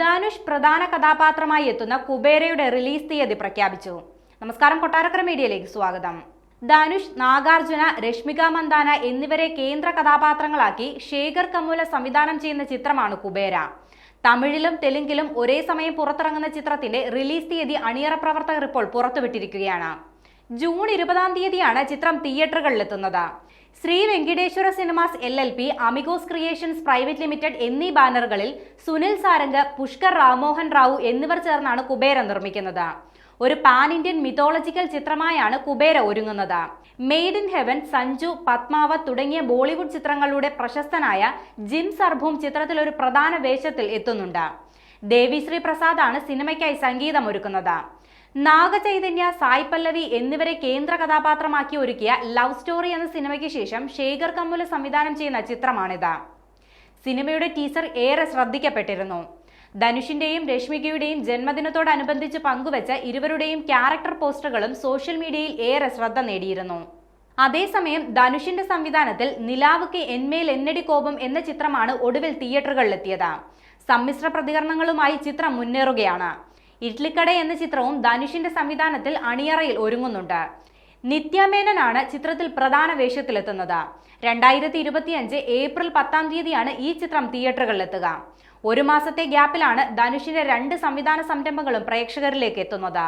ധനുഷ് പ്രധാന കഥാപാത്രമായി എത്തുന്ന കുബേരയുടെ റിലീസ് തീയതി പ്രഖ്യാപിച്ചു. നമസ്കാരം, കൊട്ടാരക്കര മീഡിയയിലേക്ക് സ്വാഗതം. ധനുഷ്, നാഗാർജുന, രശ്മിക മന്ദാന എന്നിവരെ കേന്ദ്ര കഥാപാത്രങ്ങളാക്കി ശേഖർ കമുല സംവിധാനം ചെയ്യുന്ന ചിത്രമാണ് കുബേര. തമിഴിലും തെലുങ്കിലും ഒരേ സമയം പുറത്തിറങ്ങുന്ന ചിത്രത്തിന്റെ റിലീസ് തീയതി അണിയറ പ്രവർത്തകർ ഇപ്പോൾ പുറത്തുവിട്ടിരിക്കുകയാണ്. ജൂൺ 20 ചിത്രം തിയേറ്ററുകളിലെത്തുന്നത്. Sri Venkateswara Cinemas LLP, Amigos Creations Private Limited എന്നീ ബാനറുകളിൽ സുനിൽ സാരംഗ്, പുഷ്കർ രാമോഹൻ റാവു എന്നിവർ ചേർന്നാണ് കുബേര നിർമ്മിക്കുന്നത്. ഒരു പാൻ ഇന്ത്യൻ മിത്തോളജിക്കൽ ചിത്രമായാണ് കുബേര ഒരുങ്ങുന്നത്. Made in heaven, Sanju, Padmaavat തുടങ്ങിയ ബോളിവുഡ് ചിത്രങ്ങളുടെ പ്രശസ്തനായ ജിം സർഭൂം ചിത്രത്തിൽ ഒരു പ്രധാന വേഷത്തിൽ എത്തുന്നുണ്ട്. ദേവിശ്രീ പ്രസാദാണ് സിനിമയ്ക്കായി സംഗീതമൊരുക്കുന്നത്. നാഗചൈതന്യ, സായ് പല്ലവി എന്നിവരെ കേന്ദ്ര കഥാപാത്രമാക്കി ഒരുക്കിയ ലവ് സ്റ്റോറി എന്ന സിനിമയ്ക്ക് ശേഷം ശേഖർ കമുല സംവിധാനം ചെയ്യുന്ന ചിത്രമാണിത്. സിനിമയുടെ ടീസർ ഏറെ ശ്രദ്ധിക്കപ്പെട്ടിരുന്നു. ധനുഷിന്റെയും രശ്മികയുടെയും ജന്മദിനത്തോടനുബന്ധിച്ച് പങ്കുവച്ച ഇരുവരുടെയും ക്യാരക്ടർ പോസ്റ്ററുകളും സോഷ്യൽ മീഡിയയിൽ ഏറെ ശ്രദ്ധ നേടിയിരുന്നു. അതേസമയം ധനുഷിന്റെ സംവിധാനത്തിൽ നിലാവുക്ക് എന്മേൽ എന്നടി കോപം എന്ന ചിത്രമാണ് ഒടുവിൽ തിയേറ്ററുകളിലെത്തിയത്. സമ്മിശ്ര പ്രതികരണങ്ങളുമായി ചിത്രം മുന്നേറുകയാണ്. ഇഡ്ലിക്കട എന്ന ചിത്രവും ധനുഷിന്റെ സംവിധാനത്തിൽ അണിയറയിൽ ഒരുങ്ങുന്നുണ്ട്. നിത്യ മേനനാണ് ചിത്രത്തിൽ പ്രധാന വേഷത്തിലെത്തുന്നത്. 2025 ഏപ്രിൽ 10 ഈ ചിത്രം തിയേറ്ററുകളിലെത്തുക. ഒരു മാസത്തെ ഗ്യാപ്പിലാണ് ധനുഷിന്റെ 2 സംവിധാന സംരംഭങ്ങളും പ്രേക്ഷകരിലേക്ക് എത്തുന്നത്.